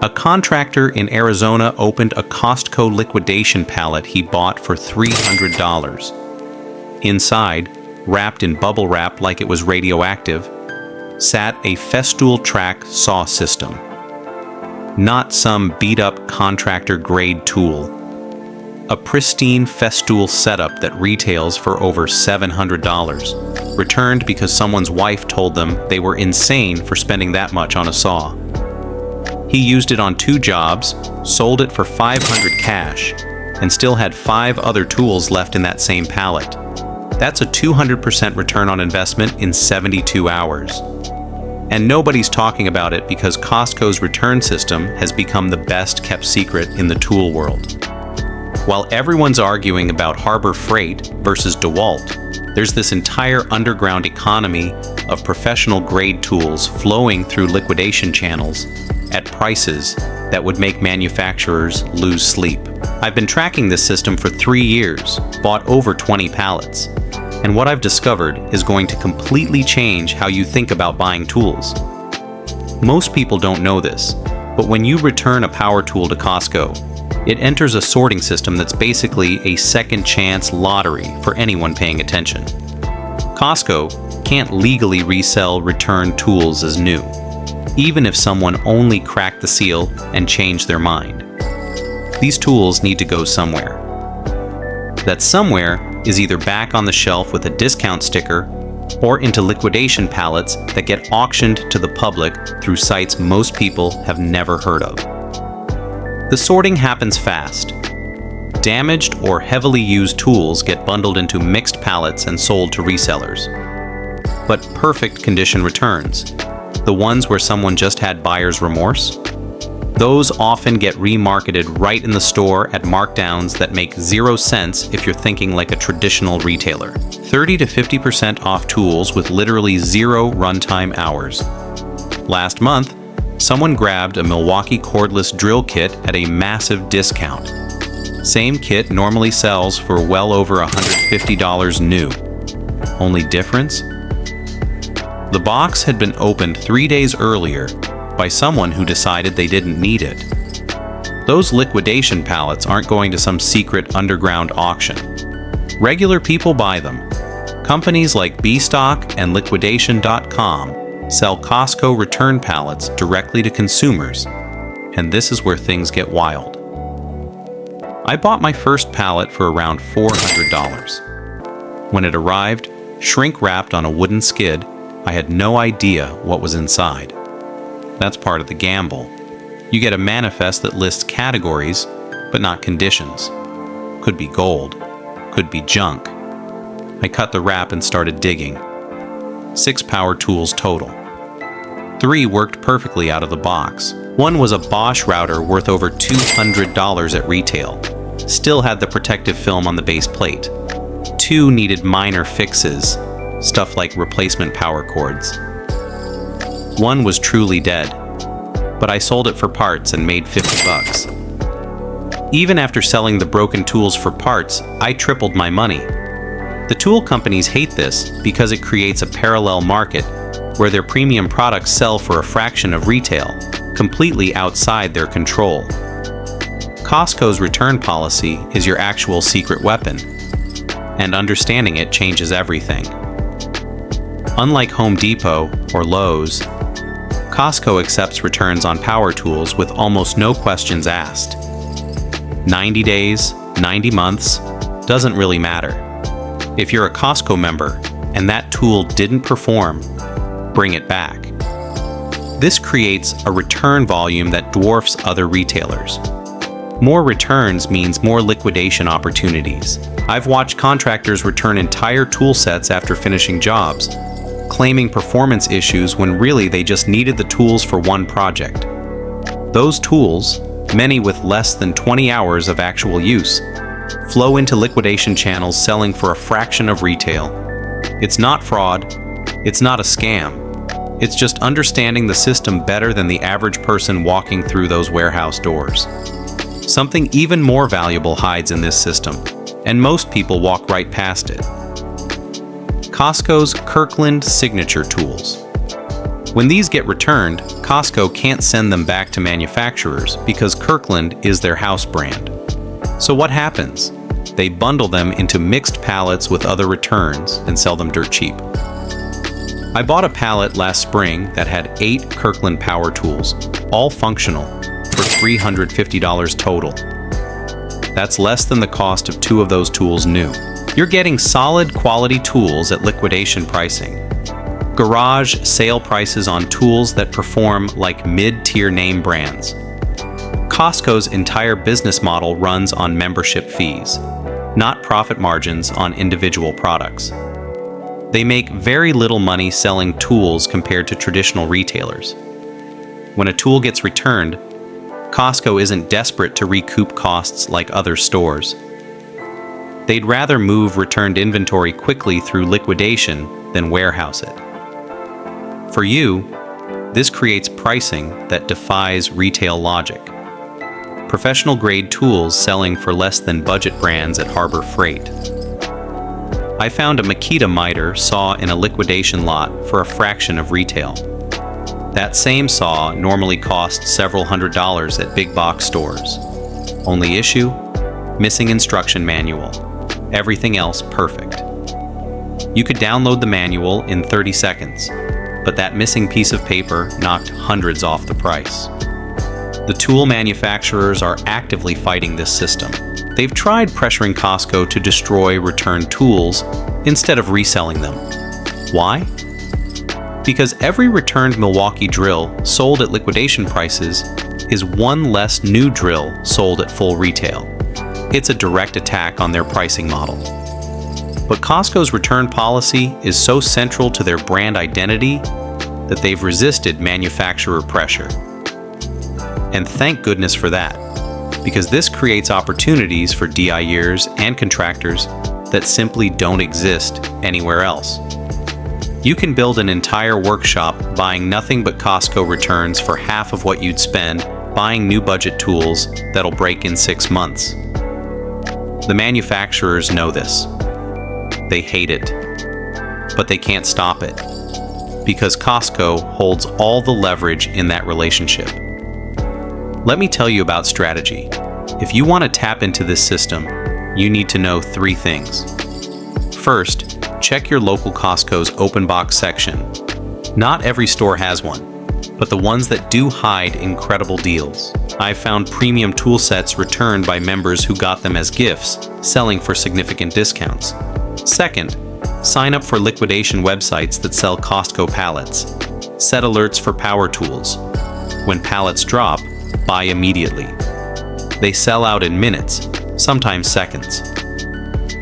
A contractor in Arizona opened a Costco liquidation pallet he bought for $300. Inside, wrapped in bubble wrap like it was radioactive, sat a Festool track saw system. Not some beat-up contractor-grade tool. A pristine Festool setup that retails for over $700, returned because someone's wife told them they were insane for spending that much on a saw. He used it on 2 jobs, sold it for $500 cash, and still had 5 other tools left in that same pallet. That's a 200% return on investment in 72 hours. And nobody's talking about it because Costco's return system has become the best kept secret in the tool world. While everyone's arguing about Harbor Freight versus DeWalt, there's this entire underground economy of professional grade tools flowing through liquidation channels at prices that would make manufacturers lose sleep. I've been tracking this system for 3 years, bought over 20 pallets, and what I've discovered is going to completely change how you think about buying tools. Most people don't know this, but when you return a power tool to Costco, it enters a sorting system that's basically a second chance lottery for anyone paying attention. Costco can't legally resell returned tools as new, even if someone only cracked the seal and changed their mind. These tools need to go somewhere. That somewhere is either back on the shelf with a discount sticker or into liquidation pallets that get auctioned to the public through sites most people have never heard of. The sorting happens fast. Damaged or heavily used tools get bundled into mixed pallets and sold to resellers. But perfect condition returns, the ones where someone just had buyer's remorse, those often get remarketed right in the store at markdowns that make 0 sense if you're thinking like a traditional retailer. 30 to 50% off tools with literally 0 runtime hours. Last month, someone grabbed a Milwaukee cordless drill kit at a massive discount. Same kit normally sells for well over $150 new. Only difference? The box had been opened 3 days earlier by someone who decided they didn't need it. Those liquidation pallets aren't going to some secret underground auction. Regular people buy them. Companies like Bstock and liquidation.com sell Costco return pallets directly to consumers, and this is where things get wild. I bought my first pallet for around $400. When it arrived, shrink-wrapped on a wooden skid, I had no idea what was inside. That's part of the gamble. You get a manifest that lists categories, but not conditions. Could be gold, could be junk. I cut the wrap and started digging. 6 power tools total. 3 worked perfectly out of the box. One was a Bosch router worth over $200 at retail. Still had the protective film on the base plate. 2 needed minor fixes, stuff like replacement power cords. 1 was truly dead, but I sold it for parts and made $50. Even after selling the broken tools for parts, I tripled my money. The tool companies hate this because it creates a parallel market where their premium products sell for a fraction of retail, completely outside their control. Costco's return policy is your actual secret weapon, and understanding it changes everything. Unlike Home Depot or Lowe's, Costco accepts returns on power tools with almost no questions asked. 90 days, 90 months, doesn't really matter. If you're a Costco member and that tool didn't perform, bring it back. This creates a return volume that dwarfs other retailers. More returns means more liquidation opportunities. I've watched contractors return entire tool sets after finishing jobs, claiming performance issues when really they just needed the tools for one project. Those tools, many with less than 20 hours of actual use, flow into liquidation channels selling for a fraction of retail. It's not fraud, it's not a scam. It's just understanding the system better than the average person walking through those warehouse doors. Something even more valuable hides in this system, and most people walk right past it. Costco's Kirkland Signature Tools. When these get returned, Costco can't send them back to manufacturers because Kirkland is their house brand. So what happens? They bundle them into mixed pallets with other returns and sell them dirt cheap. I bought a pallet last spring that had 8 Kirkland power tools, all functional, for $350 total. That's less than the cost of 2 of those tools new. You're getting solid quality tools at liquidation pricing. Garage sale prices on tools that perform like mid-tier name brands. Costco's entire business model runs on membership fees, not profit margins on individual products. They make very little money selling tools compared to traditional retailers. When a tool gets returned, Costco isn't desperate to recoup costs like other stores. They'd rather move returned inventory quickly through liquidation than warehouse it. For you, this creates pricing that defies retail logic. Professional-grade tools selling for less than budget brands at Harbor Freight. I found a Makita miter saw in a liquidation lot for a fraction of retail. That same saw normally costs several $100s at big box stores. Only issue? Missing instruction manual. Everything else perfect. You could download the manual in 30 seconds, but that missing piece of paper knocked hundreds off the price. The tool manufacturers are actively fighting this system. They've tried pressuring Costco to destroy returned tools instead of reselling them. Why? Because every returned Milwaukee drill sold at liquidation prices is one less new drill sold at full retail. It's a direct attack on their pricing model. But Costco's return policy is so central to their brand identity that they've resisted manufacturer pressure. And thank goodness for that, because this creates opportunities for DIYers and contractors that simply don't exist anywhere else. You can build an entire workshop buying nothing but Costco returns for half of what you'd spend buying new budget tools that'll break in 6 months. The manufacturers know this. They hate it, but they can't stop it, because Costco holds all the leverage in that relationship. Let me tell you about strategy. If you want to tap into this system, you need to know 3 things. First, check your local Costco's open box section. Not every store has one, but the ones that do hide incredible deals. I've found premium tool sets returned by members who got them as gifts, selling for significant discounts. Second, sign up for liquidation websites that sell Costco pallets. Set alerts for power tools. When pallets drop, buy immediately. They sell out in minutes, sometimes seconds.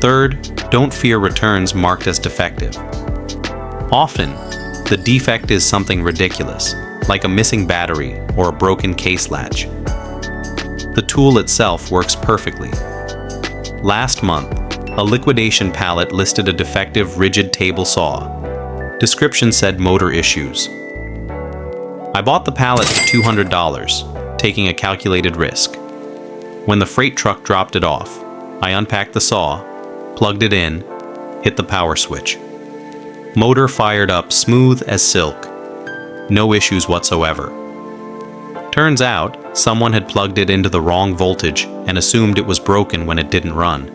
Third, don't fear returns marked as defective. Often, the defect is something ridiculous, like a missing battery or a broken case latch. The tool itself works perfectly. Last month, a liquidation pallet listed a defective rigid table saw. Description said motor issues. I bought the pallet for $200, taking a calculated risk. When the freight truck dropped it off, I unpacked the saw, plugged it in, hit the power switch. Motor fired up smooth as silk. No issues whatsoever. Turns out, someone had plugged it into the wrong voltage and assumed it was broken when it didn't run.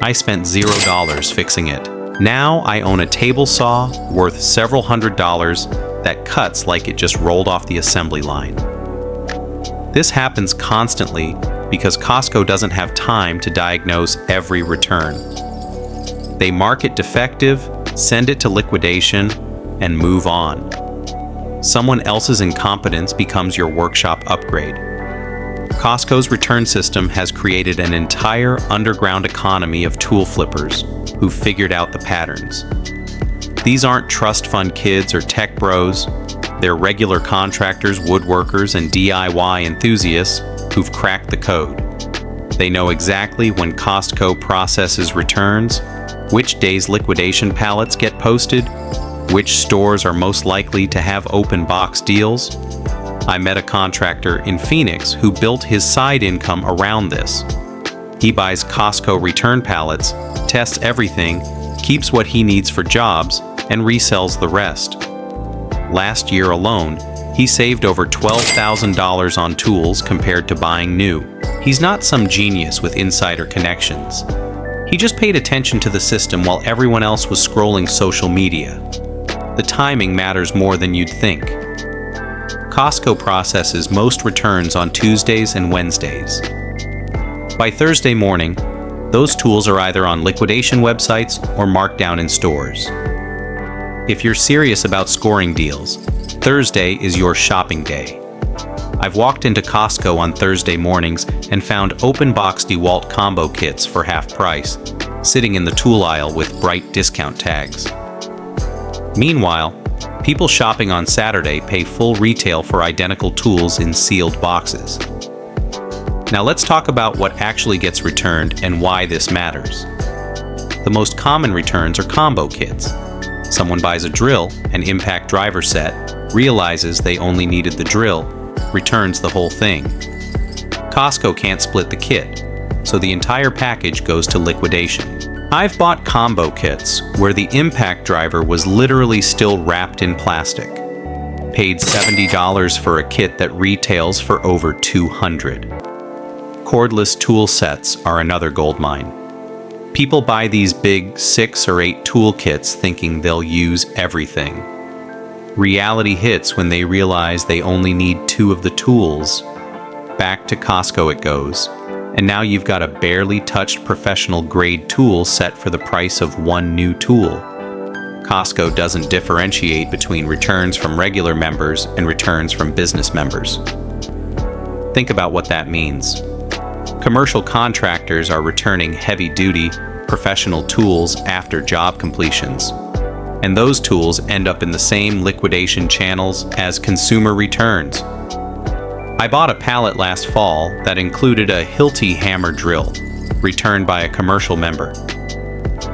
I spent $0 fixing it. Now I own a table saw worth several $100s that cuts like it just rolled off the assembly line. This happens constantly because Costco doesn't have time to diagnose every return. They mark it defective, send it to liquidation, and move on. Someone else's incompetence becomes your workshop upgrade. Costco's return system has created an entire underground economy of tool flippers who figured out the patterns. These aren't trust fund kids or tech bros. They're regular contractors, woodworkers, and DIY enthusiasts who've cracked the code. They know exactly when Costco processes returns, which days liquidation pallets get posted, which stores are most likely to have open box deals. I met a contractor in Phoenix who built his side income around this. He buys Costco return pallets, tests everything, keeps what he needs for jobs, and resells the rest. Last year alone, he saved over $12,000 on tools compared to buying new. He's not some genius with insider connections. He just paid attention to the system while everyone else was scrolling social media. The timing matters more than you'd think. Costco processes most returns on Tuesdays and Wednesdays. By Thursday morning, those tools are either on liquidation websites or marked down in stores. If you're serious about scoring deals, Thursday is your shopping day. I've walked into Costco on Thursday mornings and found open box DeWalt combo kits for half price, sitting in the tool aisle with bright discount tags. Meanwhile, people shopping on Saturday pay full retail for identical tools in sealed boxes. Now let's talk about what actually gets returned and why this matters. The most common returns are combo kits. Someone buys a drill, an impact driver set, realizes they only needed the drill, returns the whole thing. Costco can't split the kit, so the entire package goes to liquidation. I've bought combo kits where the impact driver was literally still wrapped in plastic. Paid $70 for a kit that retails for over $200. Cordless tool sets are another goldmine. People buy these big 6 or 8 tool kits thinking they'll use everything. Reality hits when they realize they only need 2 of the tools. Back to Costco it goes, and now you've got a barely touched professional grade tool set for the price of 1 new tool. Costco doesn't differentiate between returns from regular members and returns from business members. Think about what that means. Commercial contractors are returning heavy-duty, professional tools after job completions, and those tools end up in the same liquidation channels as consumer returns. I bought a pallet last fall that included a Hilti hammer drill, returned by a commercial member.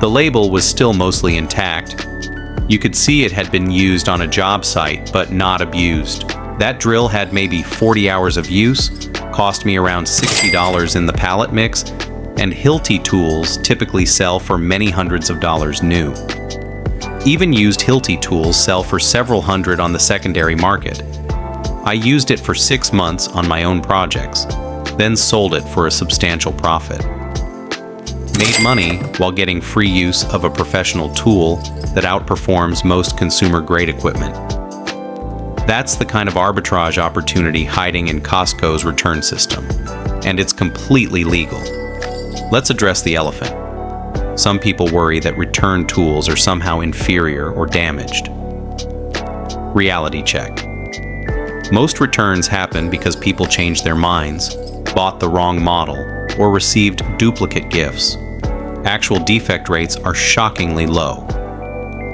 The label was still mostly intact. You could see it had been used on a job site, but not abused. That drill had maybe 40 hours of use, cost me around $60 in the pallet mix, and Hilti tools typically sell for many hundreds of dollars new. Even used Hilti tools sell for several hundred on the secondary market. I used it for 6 months on my own projects, then sold it for a substantial profit. Made money while getting free use of a professional tool that outperforms most consumer-grade equipment. That's the kind of arbitrage opportunity hiding in Costco's return system, and it's completely legal. Let's address the elephant. Some people worry that return tools are somehow inferior or damaged. Reality check. Most returns happen because people changed their minds, bought the wrong model, or received duplicate gifts. Actual defect rates are shockingly low.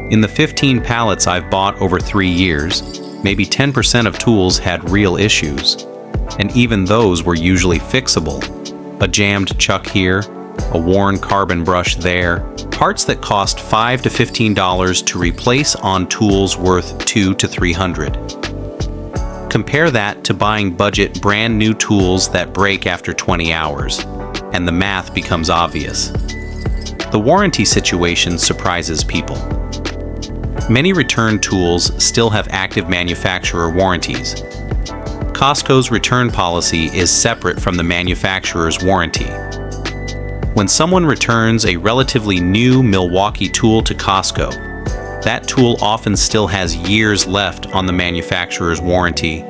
In the 15 pallets I've bought over 3 years, maybe 10% of tools had real issues, and even those were usually fixable. A jammed chuck here, a worn carbon brush there, parts that cost $5 to $15 to replace on tools worth $200 to $300. Compare that to buying budget brand new tools that break after 20 hours, and the math becomes obvious. The warranty situation surprises people. Many return tools still have active manufacturer warranties. Costco's return policy is separate from the manufacturer's warranty. When someone returns a relatively new Milwaukee tool to Costco, that tool often still has years left on the manufacturer's warranty.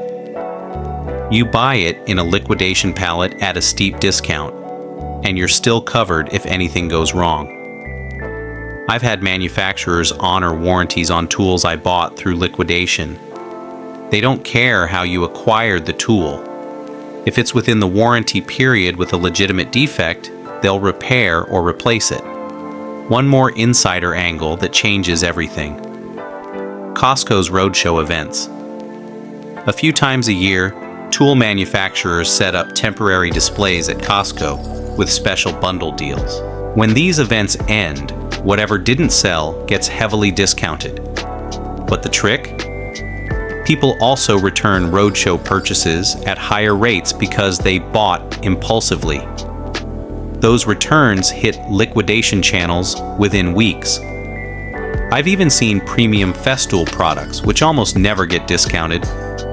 You buy it in a liquidation pallet at a steep discount, and you're still covered if anything goes wrong. I've had manufacturers honor warranties on tools I bought through liquidation. They don't care how you acquired the tool. If it's within the warranty period with a legitimate defect, they'll repair or replace it. One more insider angle that changes everything. Costco's roadshow events. A few times a year, tool manufacturers set up temporary displays at Costco with special bundle deals. When these events end, whatever didn't sell gets heavily discounted. But the trick? People also return roadshow purchases at higher rates because they bought impulsively. Those returns hit liquidation channels within weeks. I've even seen premium Festool products, which almost never get discounted,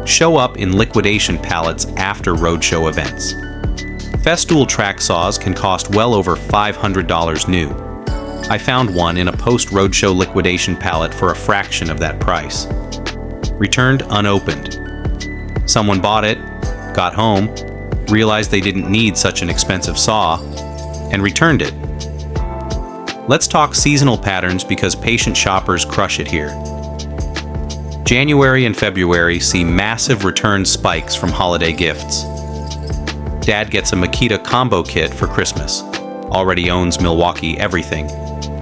show up in liquidation pallets after roadshow events. Festool track saws can cost well over $500 new. I found one in a post-roadshow liquidation pallet for a fraction of that price. Returned unopened. Someone bought it, got home, realized they didn't need such an expensive saw, and returned it. Let's talk seasonal patterns because patient shoppers crush it here. January and February see massive return spikes from holiday gifts. Dad gets a Makita combo kit for Christmas, already owns Milwaukee everything,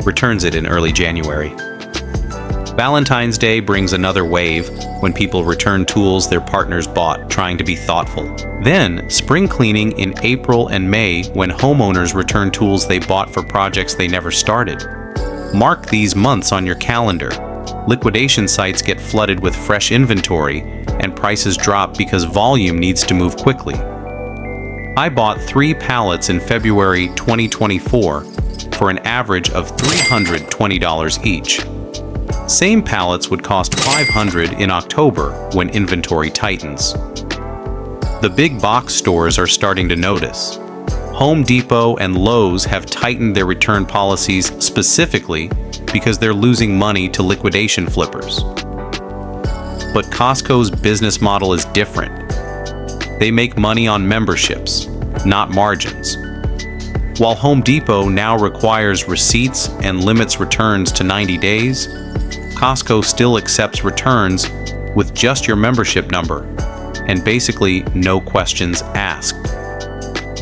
returns it in early January. Valentine's Day brings another wave when people return tools their partners bought, trying to be thoughtful. Then, spring cleaning in April and May when homeowners return tools they bought for projects they never started. Mark these months on your calendar. Liquidation sites get flooded with fresh inventory, and prices drop because volume needs to move quickly. I bought 3 pallets in February 2024 for an average of $320 each. Same pallets would cost $500 in October when inventory tightens. The big box stores are starting to notice. Home Depot and Lowe's have tightened their return policies specifically because they're losing money to liquidation flippers. But Costco's business model is different. They make money on memberships, not margins. While Home Depot now requires receipts and limits returns to 90 days, Costco still accepts returns with just your membership number and basically no questions asked.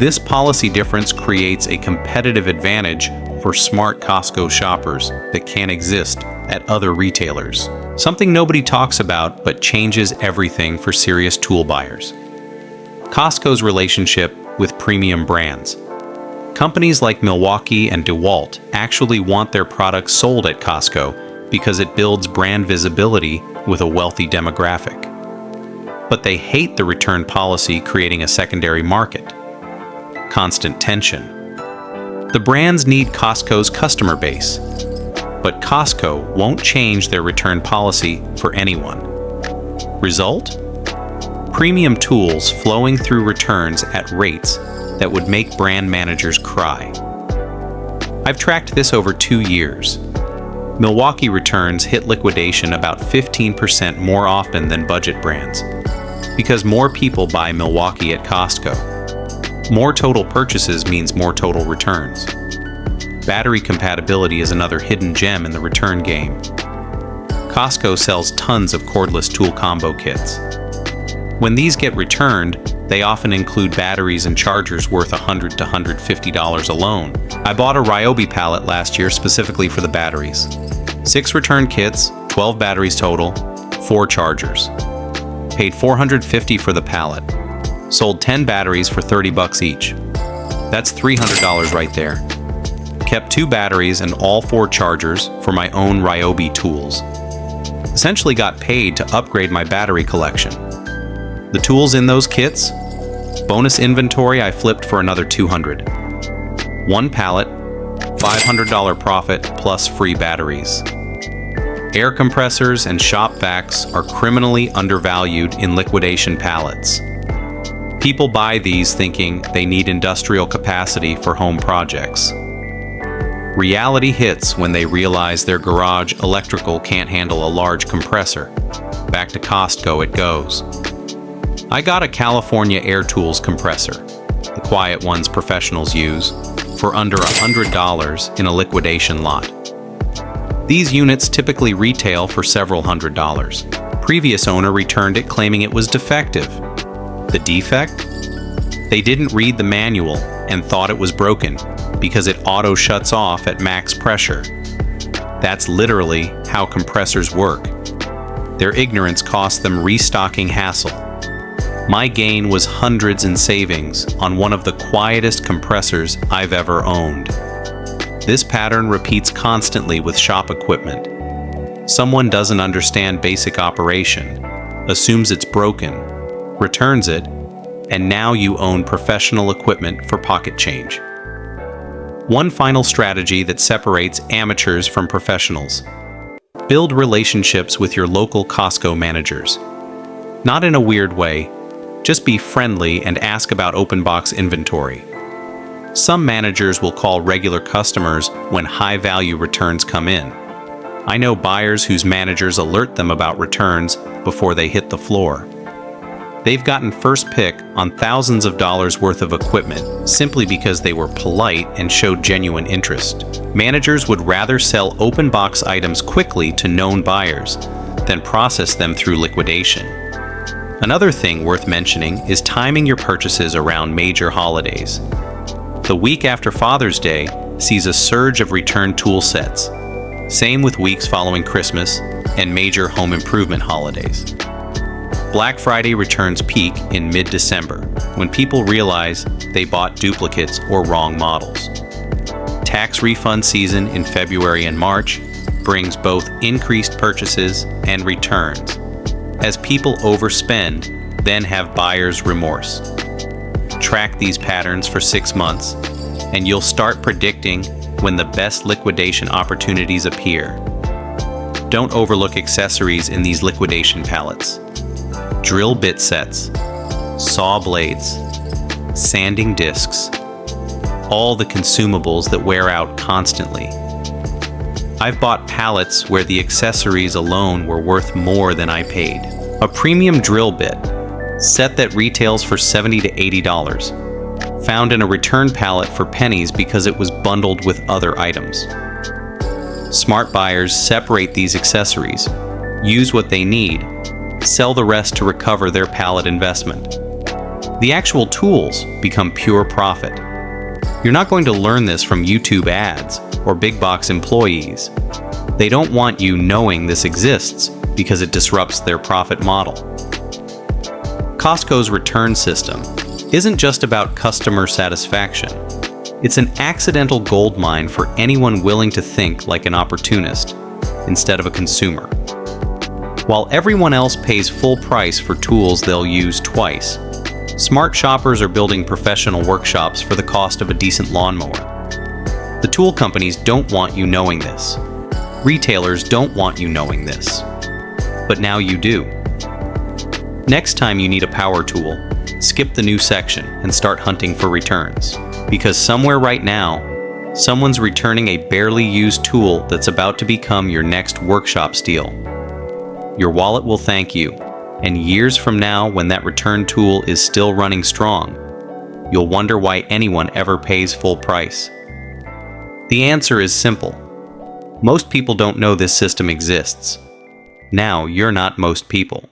This policy difference creates a competitive advantage for smart Costco shoppers that can't exist at other retailers. Something nobody talks about but changes everything for serious tool buyers. Costco's relationship with premium brands. Companies like Milwaukee and DeWalt actually want their products sold at Costco because it builds brand visibility with a wealthy demographic. But they hate the return policy creating a secondary market. Constant tension. The brands need Costco's customer base, but Costco won't change their return policy for anyone. Result? Premium tools flowing through returns at rates that would make brand managers cry. I've tracked this over 2 years. Milwaukee returns hit liquidation about 15% more often than budget brands, because more people buy Milwaukee at Costco. More total purchases means more total returns. Battery compatibility is another hidden gem in the return game. Costco sells tons of cordless tool combo kits. When these get returned, they often include batteries and chargers worth $100 to $150 alone. I bought a Ryobi pallet last year specifically for the batteries. 6 return kits, 12 batteries total, 4 chargers. Paid $450 for the pallet. Sold 10 batteries for $30 each. That's $300 right there. Kept 2 batteries and all 4 chargers for my own Ryobi tools. Essentially got paid to upgrade my battery collection. The tools in those kits? Bonus inventory I flipped for another $200. 1 pallet, $500 profit plus free batteries. Air compressors and shop vacs are criminally undervalued in liquidation pallets. People buy these thinking they need industrial capacity for home projects. Reality hits when they realize their garage electrical can't handle a large compressor. Back to Costco it goes. I got a California Air Tools compressor, the quiet ones professionals use, for under $100 in a liquidation lot. These units typically retail for several $100s. Previous owner returned it claiming it was defective. The defect? They didn't read the manual and thought it was broken because it auto shuts off at max pressure. That's literally how compressors work. Their ignorance cost them restocking hassle. My gain was hundreds in savings on one of the quietest compressors I've ever owned. This pattern repeats constantly with shop equipment. Someone doesn't understand basic operation, assumes it's broken, returns it, and now you own professional equipment for pocket change. One final strategy that separates amateurs from professionals. Build relationships with your local Costco managers. Not in a weird way, just be friendly and ask about open box inventory. Some managers will call regular customers when high-value returns come in. I know buyers whose managers alert them about returns before they hit the floor. They've gotten first pick on thousands of dollars worth of equipment simply because they were polite and showed genuine interest. Managers would rather sell open box items quickly to known buyers than process them through liquidation. Another thing worth mentioning is timing your purchases around major holidays. The week after Father's Day sees a surge of return tool sets. Same with weeks following Christmas and major home improvement holidays. Black Friday returns peak in mid-December when people realize they bought duplicates or wrong models. Tax refund season in February and March brings both increased purchases and returns, as people overspend, then have buyer's remorse. Track these patterns for 6 months, and you'll start predicting when the best liquidation opportunities appear. Don't overlook accessories in these liquidation pallets. Drill bit sets, saw blades, sanding discs, all the consumables that wear out constantly. I've bought pallets where the accessories alone were worth more than I paid. A premium drill bit, set that retails for $70 to $80, found in a return pallet for pennies because it was bundled with other items. Smart buyers separate these accessories, use what they need, sell the rest to recover their pallet investment. The actual tools become pure profit. You're not going to learn this from YouTube ads or big box employees. They don't want you knowing this exists because it disrupts their profit model. Costco's return system isn't just about customer satisfaction. It's an accidental goldmine for anyone willing to think like an opportunist instead of a consumer. While everyone else pays full price for tools they'll use twice, smart shoppers are building professional workshops for the cost of a decent lawnmower. The tool companies don't want you knowing this. Retailers don't want you knowing this. But now you do. Next time you need a power tool, skip the new section and start hunting for returns. Because somewhere right now, someone's returning a barely used tool that's about to become your next workshop steal. Your wallet will thank you, and years from now, when that return tool is still running strong, you'll wonder why anyone ever pays full price. The answer is simple. Most people don't know this system exists. Now you're not most people.